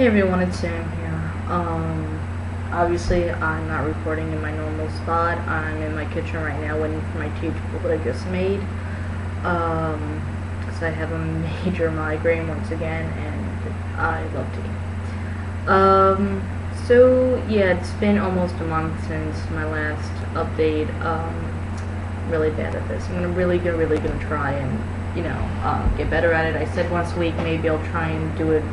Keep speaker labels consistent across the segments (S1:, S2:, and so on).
S1: Hey everyone, it's Sam here. Obviously I'm not recording in my normal spot. I'm in my kitchen right now waiting for my teachable that I just made. Because I have a major migraine once again and I love tea. So yeah, it's been almost a month since my last update. Really bad at this. I'm really gonna try and, get better at it. I said once a week, maybe I'll try and do it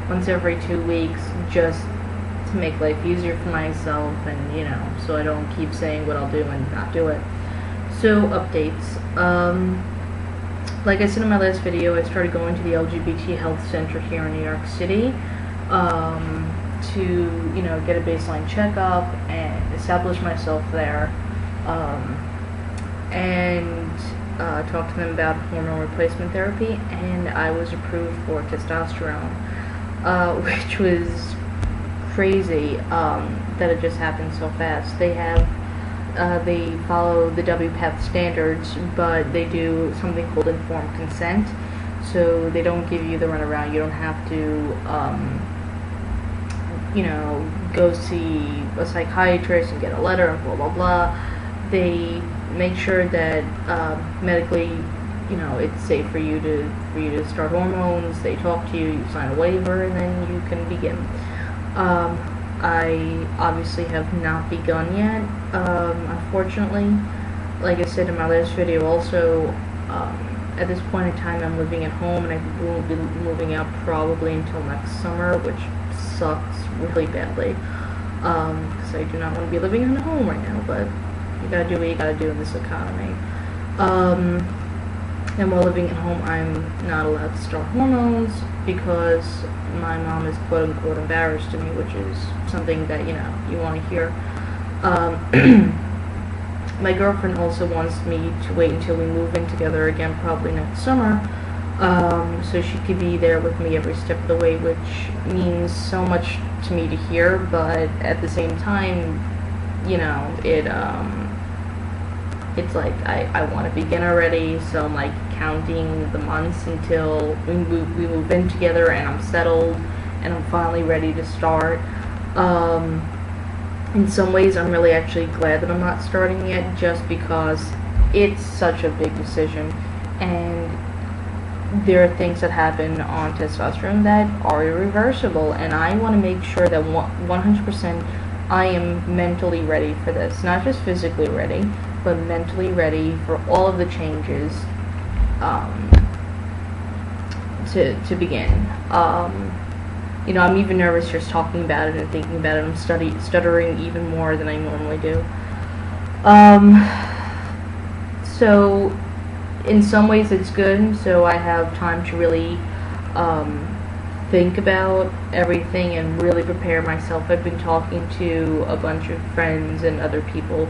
S1: once every 2 weeks, just to make life easier for myself and, so I don't keep saying what I'll do and not do it. So, updates. Like I said in my last video, I started going to the LGBT Health Center here in New York City to, get a baseline checkup and establish myself there. And talk to them about hormone replacement therapy, and I was approved for testosterone, which was crazy that it just happened so fast. They follow the WPATH standards, but they do something called informed consent, so they don't give you the runaround. You don't have to go see a psychiatrist and get a letter and blah blah blah. They make sure that medically, it's safe for you to start hormones. They talk to you, you sign a waiver, and then you can begin. I obviously have not begun yet, unfortunately. Like I said in my last video, also, at this point in time, I'm living at home, and I won't be moving out probably until next summer, which sucks really badly, because I do not want to be living in a home right now, but you gotta do what you gotta do in this economy. And while living at home, I'm not allowed to start hormones because my mom is quote unquote embarrassed to me, which is something that, you want to hear. My girlfriend also wants me to wait until we move in together again, probably next summer, so she could be there with me every step of the way, which means so much to me to hear, but at the same time, it's like I want to begin already, so I'm like counting the months until we move in together and I'm settled and I'm finally ready to start. In some ways, I'm really actually glad that I'm not starting yet, just because it's such a big decision, and there are things that happen on testosterone that are irreversible, and I want to make sure that 100% I am mentally ready for this, not just physically ready, but mentally ready for all of the changes to begin. I'm even nervous just talking about it and thinking about it. I'm stuttering even more than I normally do. So in some ways it's good, so I have time to really think about everything and really prepare myself. I've been talking to a bunch of friends and other people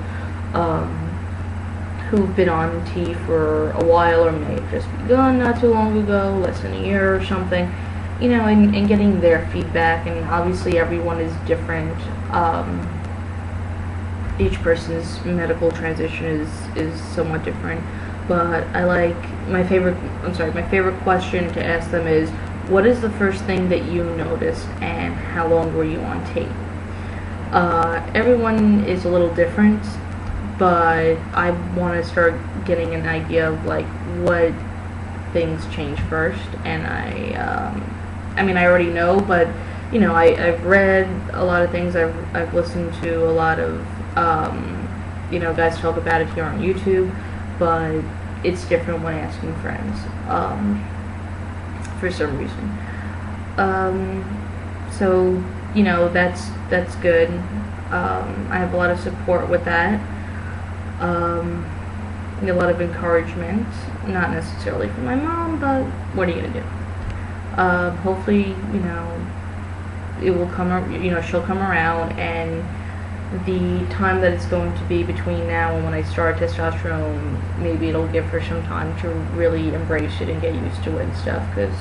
S1: who've been on T for a while, or may have just begun not too long ago, less than a year or something, and getting their feedback. And obviously everyone is different. Each person's medical transition is somewhat different, but my favorite question to ask them is, what is the first thing that you noticed, and how long were you on T? Everyone is a little different, but I want to start getting an idea of what things change first. And I already know, but I've read a lot of things. I've listened to a lot of guys talk about it here on YouTube, but it's different when asking friends for some reason. So that's good. I have a lot of support with that. A lot of encouragement, not necessarily from my mom, but what are you gonna do? Hopefully, it will she'll come around, and the time that it's going to be between now and when I start testosterone, maybe it'll give her some time to really embrace it and get used to it and stuff, because,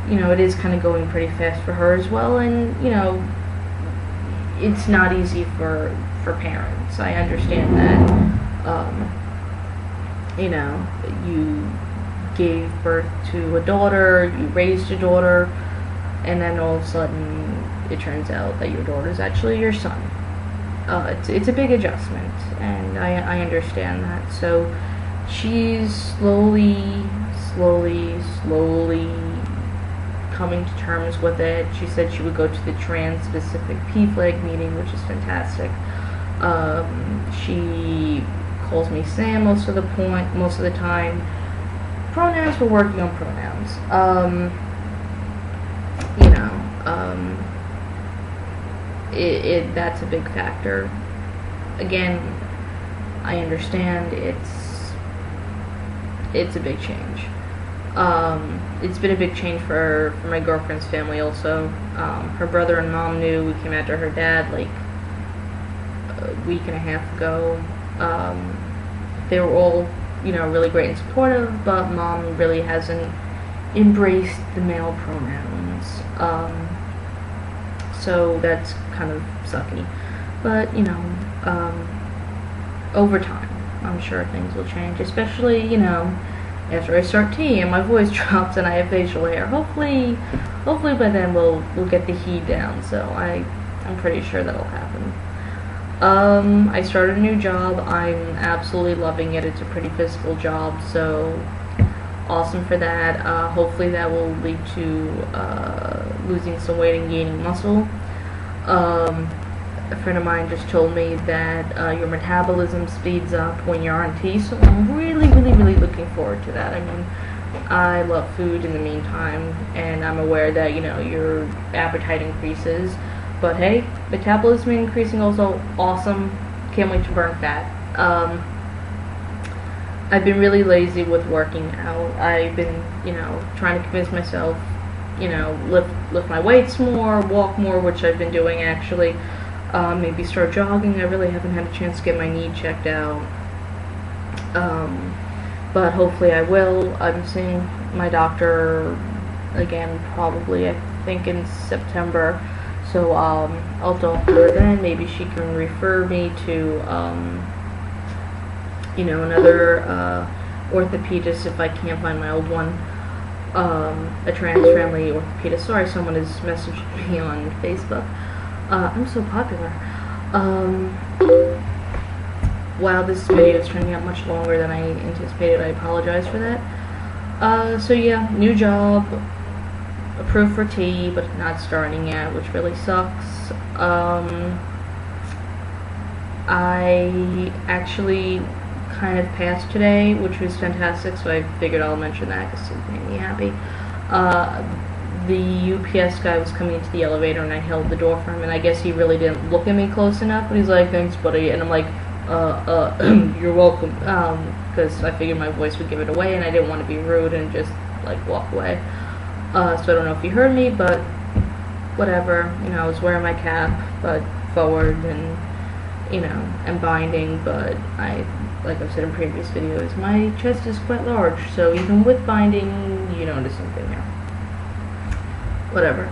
S1: it is kind of going pretty fast for her as well, and, it's not easy for parents. I understand that. You gave birth to a daughter, you raised a daughter, and then all of a sudden it turns out that your daughter is actually your son. It's a big adjustment, and I understand that. So she's slowly coming to terms with it. She said she would go to the Trans-Pacific PFLAG meeting, which is fantastic. She calls me Sam most of the time. Pronouns, we're working on pronouns. That's a big factor. Again, I understand it's a big change. It's been a big change for my girlfriend's family also. Her brother and mom knew. We came out to her dad like a week and a half ago. They were all, really great and supportive, but mom really hasn't embraced the male pronouns. So that's kind of sucky. But, over time, I'm sure things will change, especially, after I start tea and my voice drops and I have facial hair. Hopefully by then we'll get the heat down, so I'm pretty sure that'll happen. I started a new job. I'm absolutely loving it. It's a pretty physical job, so awesome for that. Hopefully that will lead to losing some weight and gaining muscle. A friend of mine just told me that your metabolism speeds up when you're on tea, so I'm really looking forward to that. I mean, I love food in the meantime, and I'm aware that, your appetite increases, but hey, metabolism increasing also awesome. Can't wait to burn fat. I've been really lazy with working out. I've been, trying to convince myself, lift my weights more, walk more, which I've been doing actually. Maybe start jogging. I really haven't had a chance to get my knee checked out. But hopefully I will. I'm seeing my doctor again probably, I think, in September. So I'll talk to her then. Maybe she can refer me to another orthopedist if I can't find my old one. A trans-friendly orthopedist. Sorry, someone has messaged me on Facebook. I'm so popular. Wow, this video is turning out much longer than I anticipated. I apologize for that. So yeah, new job, approved for tea, but not starting yet, which really sucks. I actually kind of passed today, which was fantastic, so I figured I'll mention that because it made me happy. The UPS guy was coming into the elevator and I held the door for him, and I guess he really didn't look at me close enough, but he's like, "Thanks, buddy," and I'm like, you're welcome, because I figured my voice would give it away and I didn't want to be rude and just like walk away. So I don't know if you heard me, but whatever. I was wearing my cap, but forward, and and binding, but like I've said in previous videos, my chest is quite large, so even with binding, you notice something there. Whatever.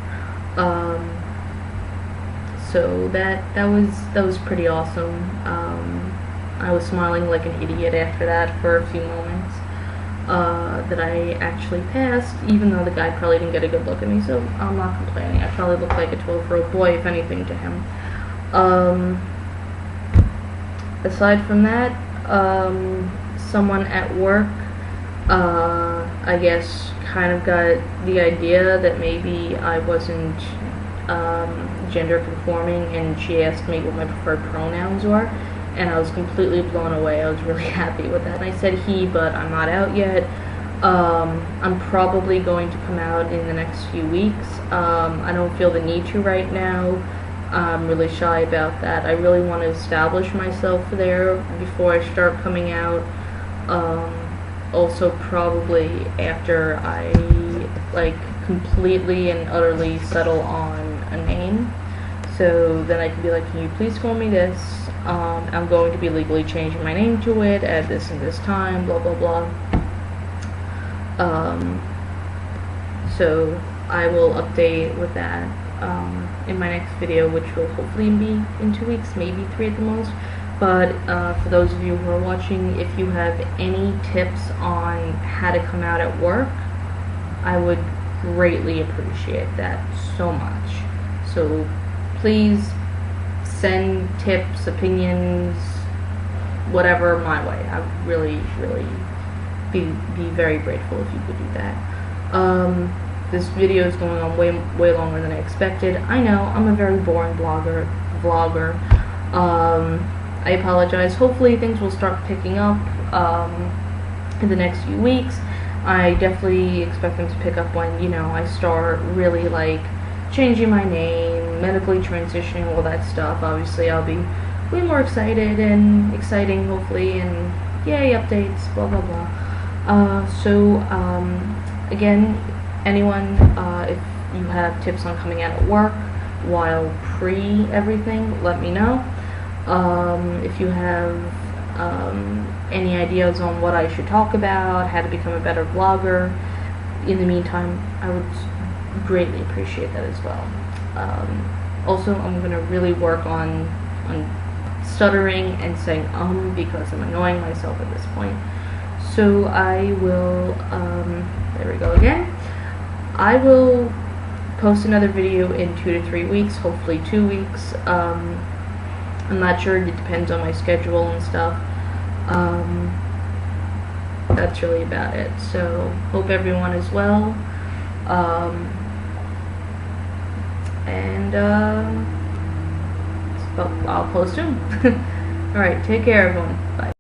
S1: So that was pretty awesome. I was smiling like an idiot after that for a few moments. That I actually passed, even though the guy probably didn't get a good look at me, so I'm not complaining. I probably look like a 12-year-old boy, if anything, to him. Aside from that, someone at work, I guess, kind of got the idea that maybe I wasn't gender conforming, and she asked me what my preferred pronouns were, and I was completely blown away. I was really happy with that, and I said he, but I'm not out yet. I'm probably going to come out in the next few weeks. I don't feel the need to right now. I'm really shy about that. I really want to establish myself there before I start coming out. Also probably after I completely and utterly settle on a name, so then I can be like, can you please call me this? I'm going to be legally changing my name to it at this and this time, blah blah blah. So I will update with that in my next video, which will hopefully be in 2 weeks, maybe 3 at the most. But for those of you who are watching, if you have any tips on how to come out at work, I would greatly appreciate that so much. So please send tips, opinions, whatever my way. I would really, really be very grateful if you could do that. This video is going on way longer than I expected. I know, I'm a very boring vlogger. I apologize. Hopefully things will start picking up in the next few weeks. I definitely expect them to pick up when, you know, I start really like changing my name, medically transitioning, all that stuff. Obviously I'll be way more excited and exciting, hopefully, and yay, updates, blah blah blah. Again, anyone, if you have tips on coming out at work while pre everything, let me know. If you have any ideas on what I should talk about, how to become a better vlogger, in the meantime, I would greatly appreciate that as well. Also, I'm going to really work on stuttering and saying because I'm annoying myself at this point. So I will, there we go again. I will post another video in 2 to 3 weeks, hopefully 2 weeks. I'm not sure, it depends on my schedule and stuff. That's really about it. So hope everyone is well. I'll post soon. Alright, take care everyone. Bye.